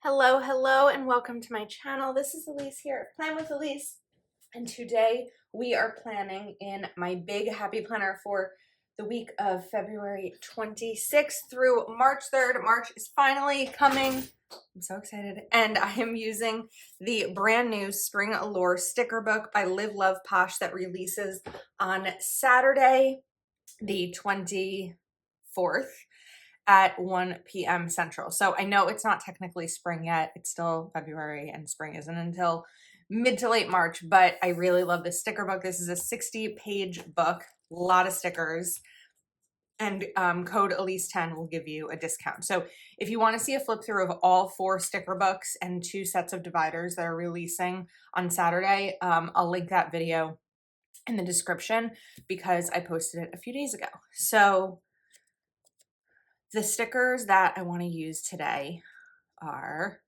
Hello, hello, and welcome to my channel. This is Elise here, Plan with Elise, and today we are planning in my big happy planner for the week of February 26th through March 3rd. March is finally coming. I'm so excited. And I am using the brand new Spring Allure sticker book by LiveLovePosh that releases on Saturday, the 24th. At 1 p.m. Central. So I know it's not technically spring yet. It's still February and spring isn't until mid to late March, but I really love this sticker book. This is a 60-page book, a lot of stickers, and code Elise10 will give you a discount. So if you want to see a flip through of all 4 sticker books and 2 sets of dividers that are releasing on Saturday, I'll link that video in the description because I posted it a few days ago. So the stickers that I want to use today are,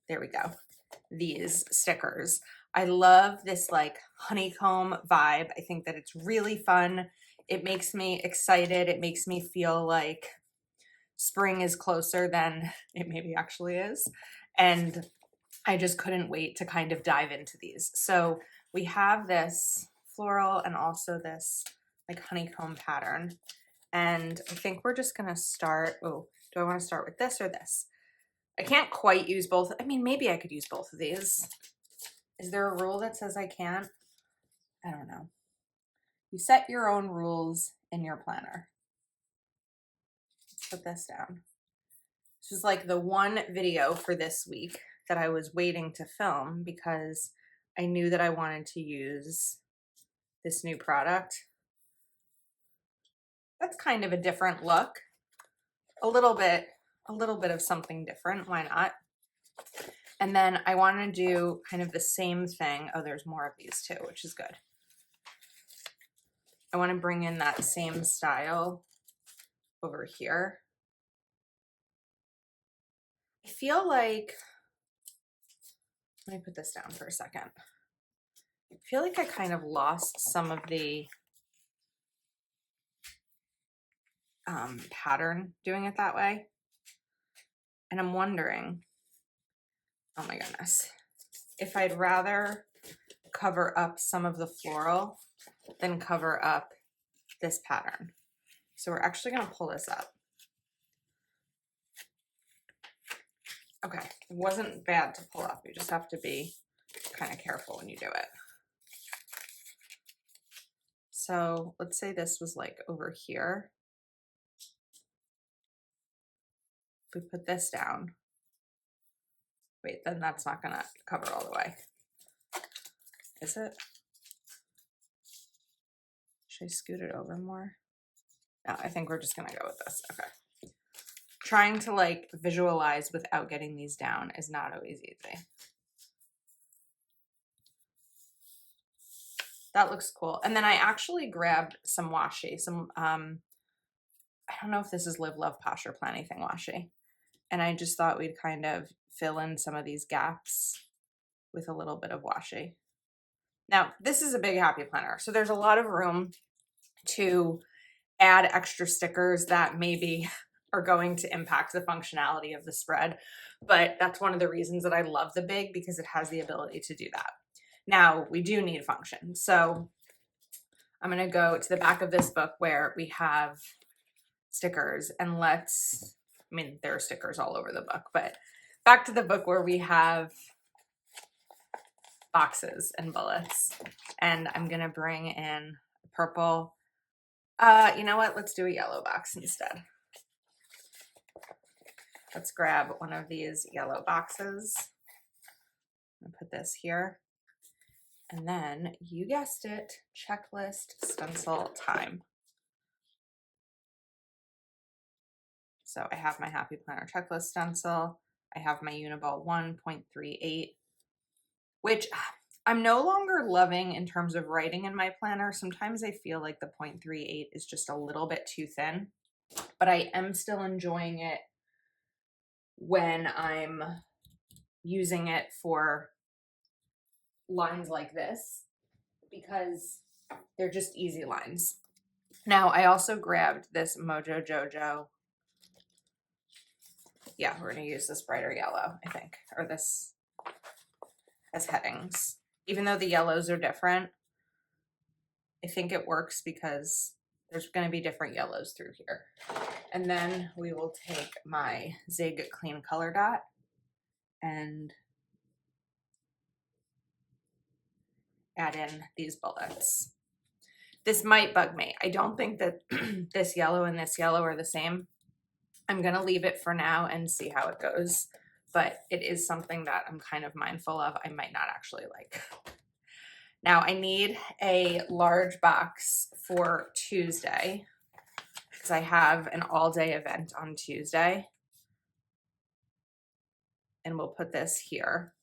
there we go, these stickers. I love this like honeycomb vibe. I think that it's really fun. It makes me excited. It makes me feel like spring is closer than it maybe actually is. And I just couldn't wait to kind of dive into these. So we have this floral and also this like honeycomb pattern. And I think we're just going to start. Oh, do I want to start with this or this? I can't quite use both. I mean, maybe I could use both of these. Is there a rule that says I can't? I don't know. You set your own rules in your planner. Let's put this down. This is like the one video for this week that I was waiting to film because I knew that I wanted to use this new product. That's kind of a different look. A little bit of something different. Why not? And then I want to do kind of the same thing. Oh, there's more of these too, which is good. I want to bring in that same style over here. I feel like, let me put this down for a second. I feel like I kind of lost some of the pattern doing it that way. And I'm wondering, oh my goodness, if I'd rather cover up some of the floral than cover up this pattern. So we're actually going to pull this up. Okay, it wasn't bad to pull up. You just have to be kind of careful when you do it. So let's say this was like over here. If we put this down, wait, then that's not gonna cover all the way. Is it? Should I scoot it over more? No, I think we're just gonna go with this. Okay. Trying to like visualize without getting these down is not always easy. That looks cool. And then I actually grabbed some washi, some, I don't know if this is LiveLovePosh or Plan Anything washi. And I just thought we'd kind of fill in some of these gaps with a little bit of washi. Now, this is a big happy planner, so there's a lot of room to add extra stickers that maybe are going to impact the functionality of the spread. But that's one of the reasons that I love the big, because it has the ability to do that. Now, we do need function. So I'm going to go to the back of this book where we have stickers, and I mean, there are stickers all over the book, but back to the book where we have boxes and bullets. And I'm going to bring in purple. You know what? Let's do a yellow box instead. Let's grab one of these yellow boxes and put this here. And then, you guessed it, checklist stencil time. So I have my Happy Planner checklist stencil. I have my Uniball 1.38, which I'm no longer loving in terms of writing in my planner. Sometimes I feel like the 0.38 is just a little bit too thin, but I am still enjoying it when I'm using it for lines like this because they're just easy lines. Now, I also grabbed this Mojo Jojo Yeah, we're going to use this brighter yellow, I think, or this as headings. Even though the yellows are different, I think it works because there's going to be different yellows through here. And then we will take my Zig Clean Color Dot and add in these bullets. This might bug me. I don't think that this yellow and this yellow are the same. I'm going to leave it for now and see how it goes. But it is something that I'm kind of mindful of. I might not actually like. Now I need a large box for Tuesday because I have an all-day event on Tuesday. And we'll put this here.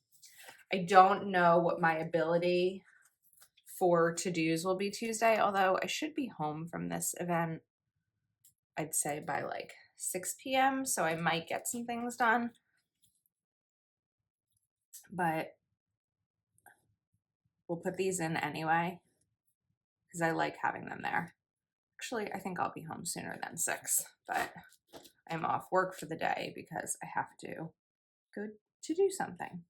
I don't know what my ability for to-dos will be Tuesday, although I should be home from this event, I'd say by like 6 p.m. So I might get some things done. But we'll put these in anyway because I like having them there. Actually, I think I'll be home sooner than 6, but I'm off work for the day because I have to go to do something.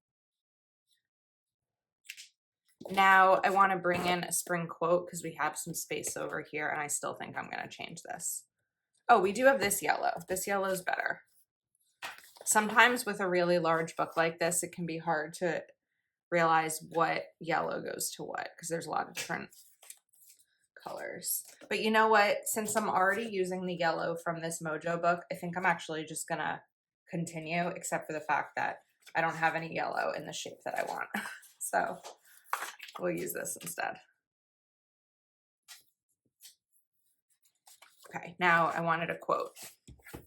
Now I want to bring in a spring quote because we have some space over here and I still think I'm going to change this. Oh, we do have this yellow. This yellow is better. Sometimes with a really large book like this, it can be hard to realize what yellow goes to what because there's a lot of different colors. But you know what? Since I'm already using the yellow from this Mojo book, I think I'm actually just going to continue, except for the fact that I don't have any yellow in the shape that I want. So we'll use this instead. Okay, now I wanted a quote. I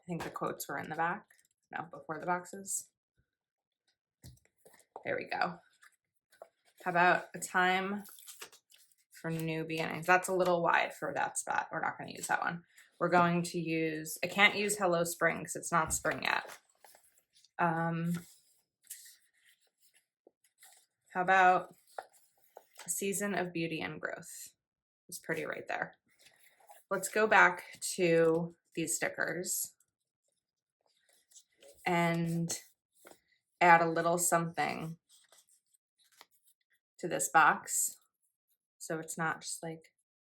think the quotes were in the back. No, before the boxes. There we go. How about a time for new beginnings? That's a little wide for that spot. We're not going to use that one. We're going to use, I can't use Hello Spring because it's not spring yet. How about a season of beauty and growth? It's pretty right there. Let's go back to these stickers and add a little something to this box. So it's not just like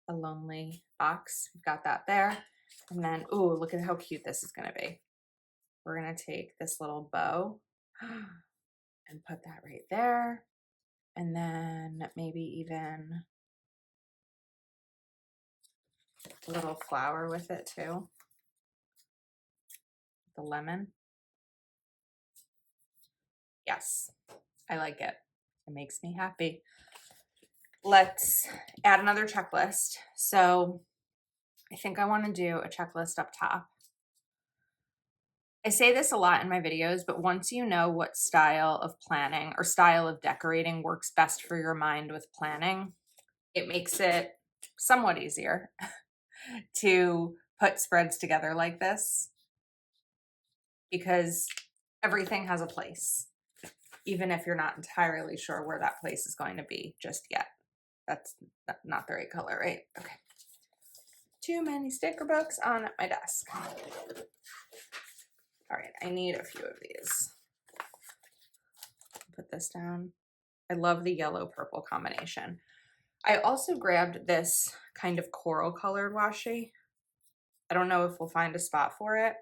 a lonely box. We've got that there. And then, ooh, look at how cute this is going to be. We're going to take this little bow and put that right there. And then maybe even a little flower with it too. The lemon. Yes, I like it. It makes me happy. Let's add another checklist. So I think I want to do a checklist up top. I say this a lot in my videos, but once you know what style of planning or style of decorating works best for your mind with planning, it makes it somewhat easier to put spreads together like this because everything has a place, even if you're not entirely sure where that place is going to be just yet. That's not the right color, right? Okay. Too many sticker books on my desk. All right, I need a few of these. Put this down. I love the yellow-purple combination. I also grabbed this kind of coral colored washi. I don't know if we'll find a spot for it,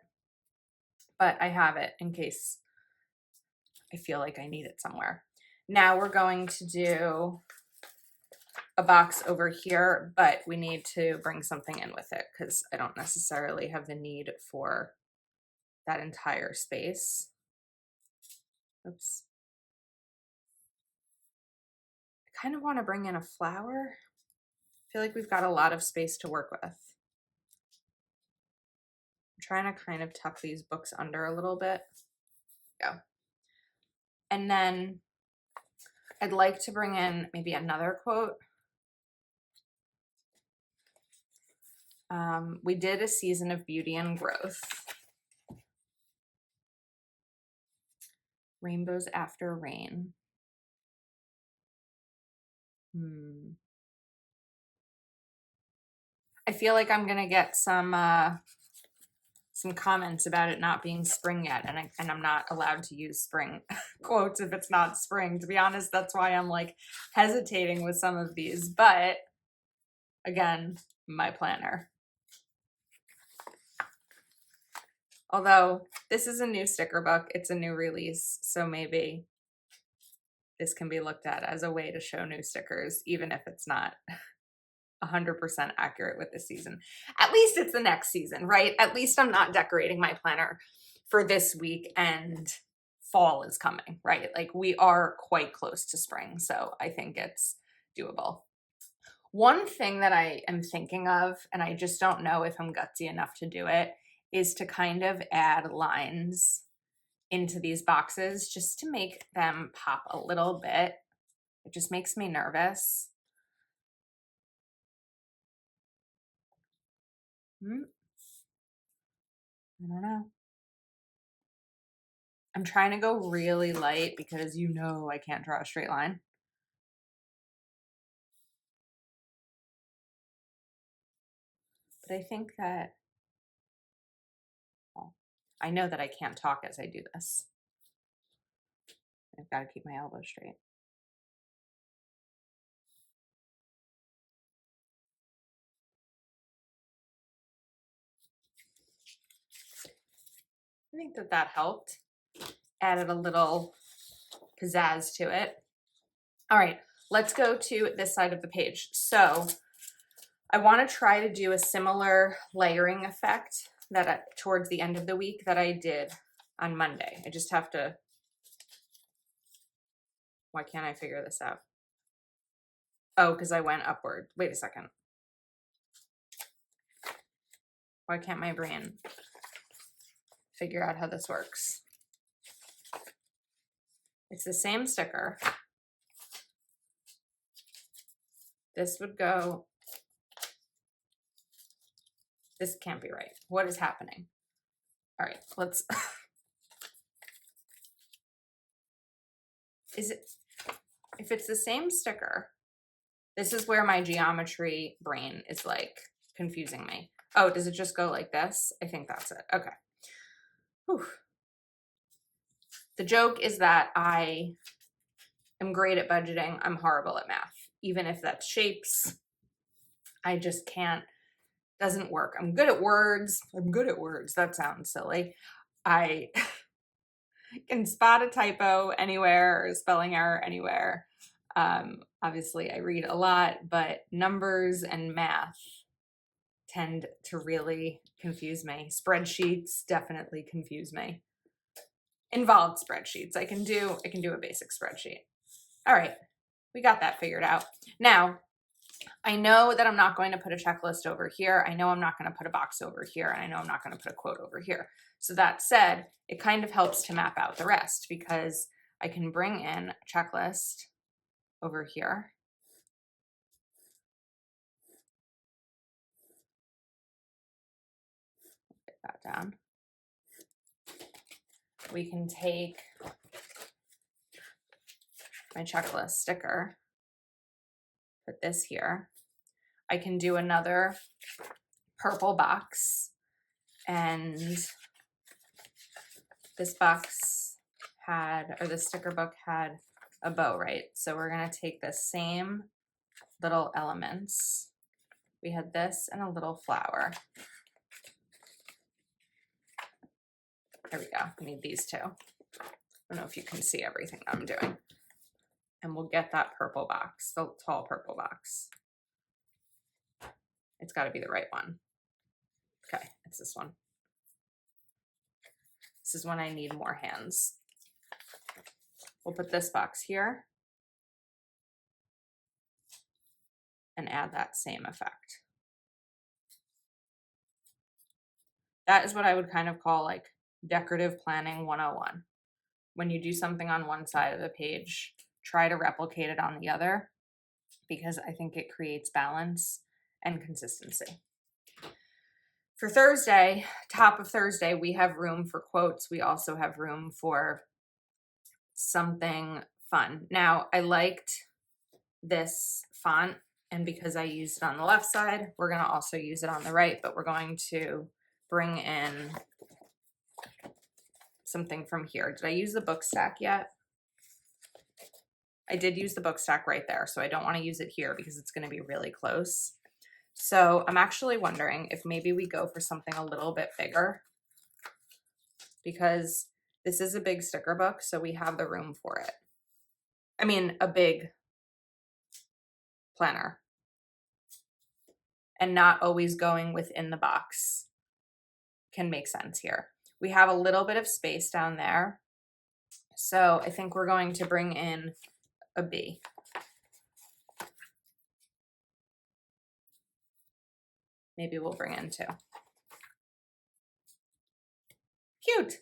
but I have it in case I feel like I need it somewhere. Now we're going to do a box over here, but we need to bring something in with it because I don't necessarily have the need for that entire space. Oops. I kind of want to bring in a flower. I feel like we've got a lot of space to work with. I'm trying to kind of tuck these books under a little bit. Go. And then I'd like to bring in maybe another quote. We did a season of beauty and growth. Rainbows after rain. I feel like I'm gonna get some some comments about it not being spring yet, and I'm not allowed to use spring quotes if it's not spring. To be honest, that's why I'm like hesitating with some of these. But again, my planner. Although this is a new sticker book, it's a new release, so maybe this can be looked at as a way to show new stickers, even if it's not 100% accurate with the season. At least it's the next season, right? At least I'm not decorating my planner for this week and fall is coming, right? Like we are quite close to spring, so I think it's doable. One thing that I am thinking of, and I just don't know if I'm gutsy enough to do it, is to kind of add lines into these boxes just to make them pop a little bit. It just makes me nervous. I don't know. I'm trying to go really light because you know I can't draw a straight line. But I think that, well, I know that I can't talk as I do this. I've got to keep my elbows straight. I think that that helped. Added a little pizzazz to it. All right, let's go to this side of the page. So I want to try to do a similar layering effect that towards the end of the week that I did on Monday. I just have to, why can't I figure this out? Oh, because I went upward. Wait a second. Why can't my brain figure out how this works? It's the same sticker. This would go, this can't be right. What is happening? All right, let's, is it, if it's the same sticker, this is where my geometry brain is like confusing me. Oh, does it just go like this? I think that's it. Okay. Whew. The joke is that I am great at budgeting. I'm horrible at math. Even if that's shapes, I just can't, doesn't work. I'm good at words. I'm good at words. That sounds silly. I can spot a typo anywhere or a spelling error anywhere. Obviously, I read a lot, but numbers and math tend to really confuse me. Spreadsheets definitely confuse me. Involved spreadsheets. I can do a basic spreadsheet. All right, we got that figured out. Now, I know that I'm not going to put a checklist over here. I know I'm not going to put a box over here, and I know I'm not going to put a quote over here. So that said, it kind of helps to map out the rest because I can bring in a checklist over here. Get that down. We can take my checklist sticker, put this here. I can do another purple box, and this box had, or the sticker book had a bow, right? So we're gonna take the same little elements. We had this and a little flower. There we go, we need these two. I don't know if you can see everything I'm doing. And we'll get that purple box, the tall purple box. It's gotta be the right one. Okay, it's this one. This is when I need more hands. We'll put this box here and add that same effect. That is what I would kind of call like decorative planning 101. When you do something on one side of the page, try to replicate it on the other because I think it creates balance and consistency. For Thursday, top of Thursday, we have room for quotes. We also have room for something fun. Now, I liked this font, and because I used it on the left side, we're going to also use it on the right, but we're going to bring in something from here. Did I use the book stack yet? I did use the book stack right there, so I don't want to use it here because it's going to be really close. So I'm actually wondering if maybe we go for something a little bit bigger, because this is a big sticker book, so we have the room for it. I mean, a big planner. And not always going within the box can make sense here. We have a little bit of space down there, so I think we're going to bring in a B. Maybe we'll bring in 2. Cute.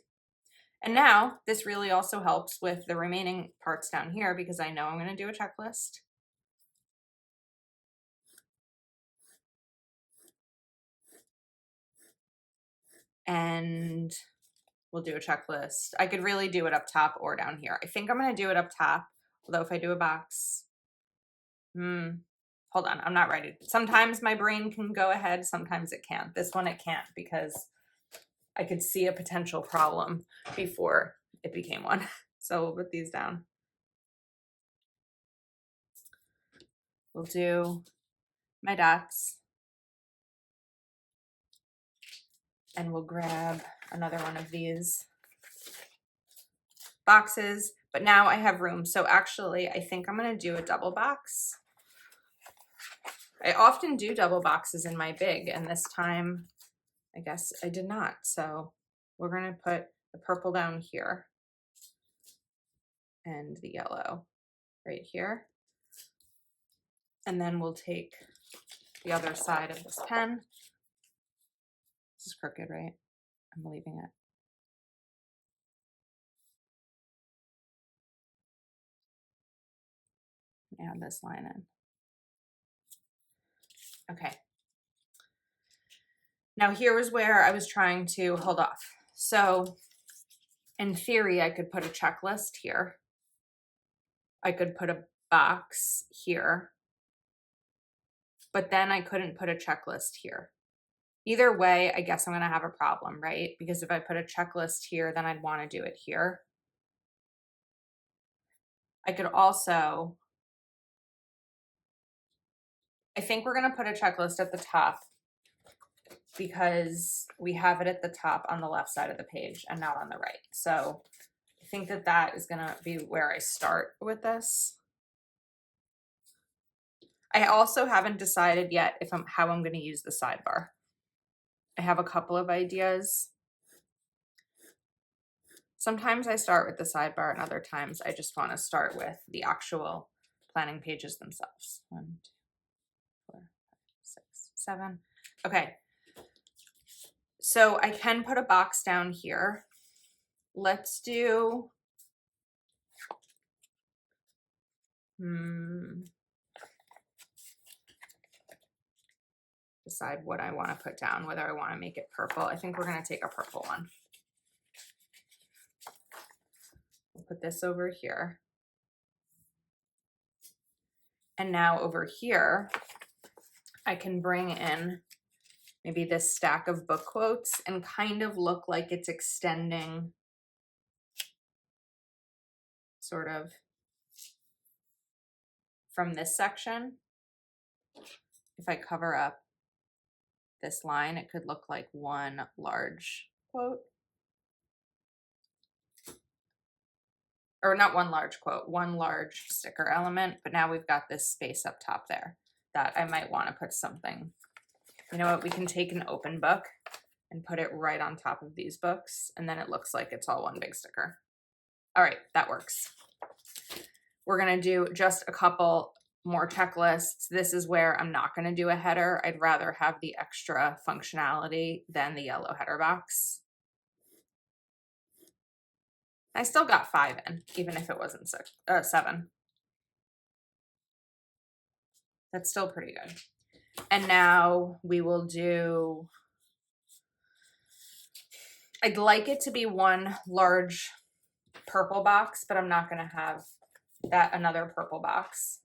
And now this really also helps with the remaining parts down here, because I know I'm going to do a checklist. And we'll do a checklist. I could really do it up top or down here. I think I'm going to do it up top, although if I do a box, hold on, I'm not ready. Sometimes my brain can go ahead, sometimes it can't. This one it can't, because I could see a potential problem before it became one. So we'll put these down. We'll do my dots. And we'll grab another one of these boxes. But now I have room. So actually, I think I'm going to do a double box. I often do double boxes in my big, and this time I guess I did not. So we're going to put the purple down here and the yellow right here. And then we'll take the other side of this pen. This is crooked, right? I'm leaving it. Add this line in. Okay. Now here was where I was trying to hold off. So in theory, I could put a checklist here. I could put a box here, but then I couldn't put a checklist here. Either way, I guess I'm going to have a problem, right? Because if I put a checklist here, then I'd want to do it here. I could also, I think we're going to put a checklist at the top, because we have it at the top on the left side of the page and not on the right. So I think that that is going to be where I start with this. I also haven't decided yet how I'm going to use the sidebar. I have a couple of ideas. Sometimes I start with the sidebar, and other times I just want to start with the actual planning pages themselves. 1, 2, 4, 5, 6, 7. Okay. So I can put a box down here. Let's do, decide what I want to put down, whether I want to make it purple. I think we're going to take a purple one. We'll put this over here. And now over here, I can bring in maybe this stack of book quotes and kind of look like it's extending sort of from this section. If I cover up this line, it could look like one large quote. Or not one large quote, one large sticker element, but now we've got this space up top there that I might want to put something. You know what, we can take an open book and put it right on top of these books, and then it looks like it's all one big sticker. All right, that works. We're gonna do just a couple more checklists. This is where I'm not gonna do a header. I'd rather have the extra functionality than the yellow header box. I still got 5 in, even if it wasn't 7. That's still pretty good. And now we will do, I'd like it to be one large purple box, but I'm not going to have that another purple box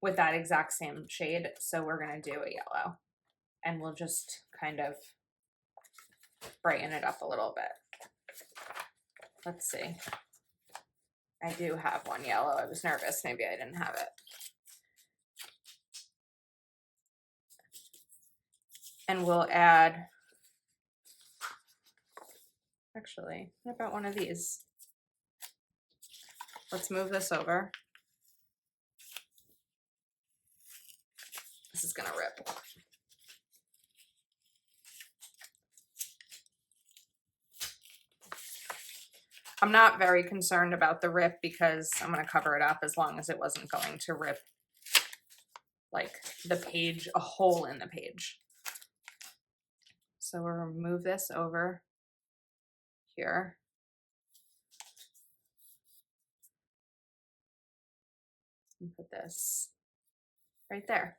with that exact same shade. So we're going to do a yellow, and we'll just kind of brighten it up a little bit. Let's see. I do have one yellow. I was nervous. Maybe I didn't have it. And we'll add, actually, what about one of these? Let's move this over. This is gonna rip. I'm not very concerned about the rip because I'm gonna cover it up as long as it wasn't going to rip like the page, a hole in the page. So we'll move this over here. And put this right there.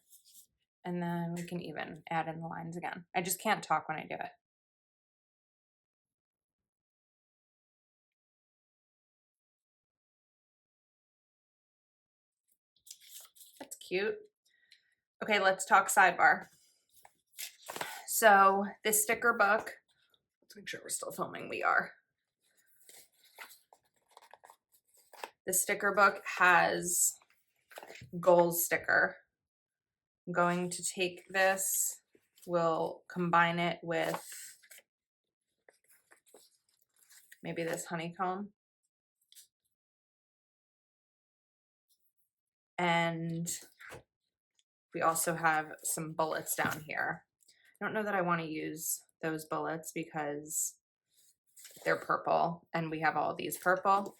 And then we can even add in the lines again. I just can't talk when I do it. That's cute. Okay, let's talk sidebar. So this sticker book, let's make sure we're still filming. We are. The sticker book has goals sticker. I'm going to take this, we'll combine it with maybe this honeycomb. And we also have some bullets down here. I don't know that I want to use those bullets because they're purple and we have all these purple.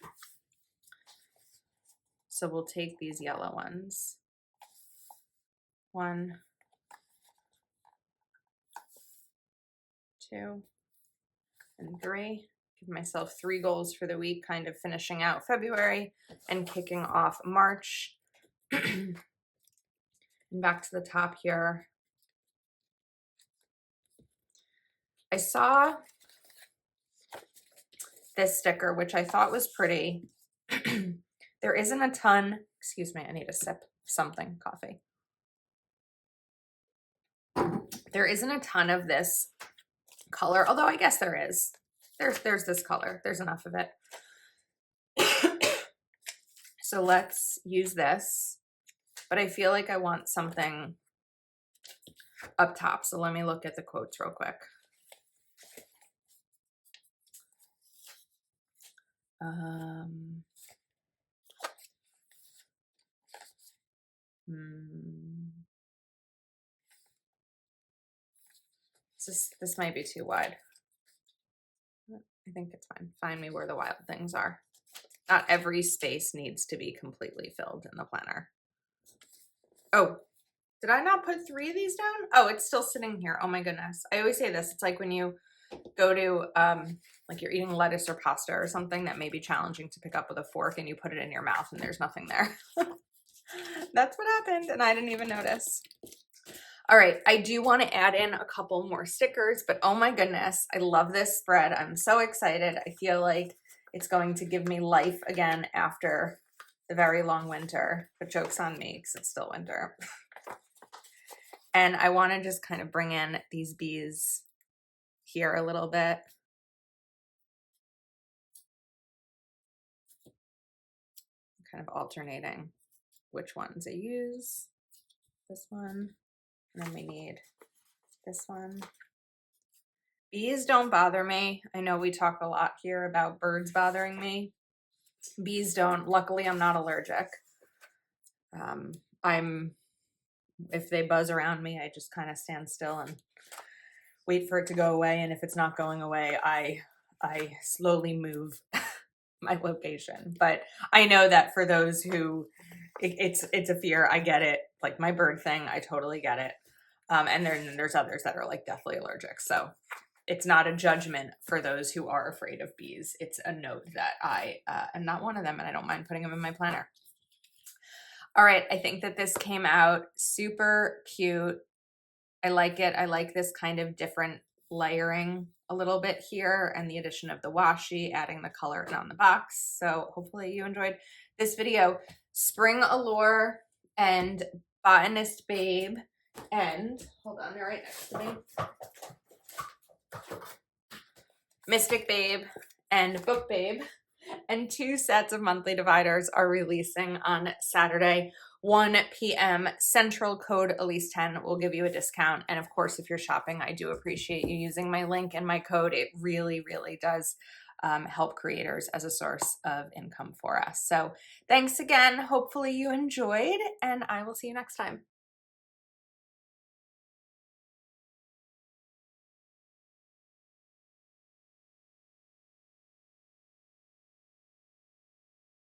So we'll take these yellow ones. 1, 2, and 3. Give myself 3 goals for the week, kind of finishing out February and kicking off March. And back to the top here. I saw this sticker, which I thought was pretty. There isn't a ton, excuse me, I need a sip of something, coffee. There isn't a ton of this color, although I guess there is. There's this color. There's enough of it. So let's use this. But I feel like I want something up top. So let me look at the quotes real quick. This might be too wide. I think it's fine. Find me where the wild things are. Not every space needs to be completely filled in the planner. Oh, did I not put 3 of these down? Oh, it's still sitting here. Oh my goodness. I always say this. It's like when you go to, like you're eating lettuce or pasta or something that may be challenging to pick up with a fork and you put it in your mouth and there's nothing there. That's what happened and I didn't even notice. All right, I do want to add in a couple more stickers, but oh my goodness, I love this spread. I'm so excited. I feel like it's going to give me life again after the very long winter, but joke's on me because it's still winter. And I want to just kind of bring in these bees here a little bit. Kind of alternating which ones I use. This one. And then we need this one. Bees don't bother me. I know we talk a lot here about birds bothering me. Bees don't. Luckily, I'm not allergic. If they buzz around me, I just kind of stand still and wait for it to go away. And if it's not going away, I slowly move my location. But I know that for those who it's a fear, I get it. Like my bird thing, I totally get it. And then there's others that are like deathly allergic. So it's not a judgment for those who are afraid of bees. It's a note that I am not one of them and I don't mind putting them in my planner. All right, I think that this came out super cute. I like it. I like this kind of different layering a little bit here and the addition of the washi, adding the color on the box. So hopefully you enjoyed this video. Spring Allure and Botanist Babe. And hold on, they're right next to me. Mystic Babe and Book Babe, and 2 sets of monthly dividers are releasing on Saturday, 1 p.m. Central. Code Elise10 will give you a discount. And of course, if you're shopping, I do appreciate you using my link and my code. It really, really does help creators as a source of income for us. So thanks again. Hopefully you enjoyed, and I will see you next time.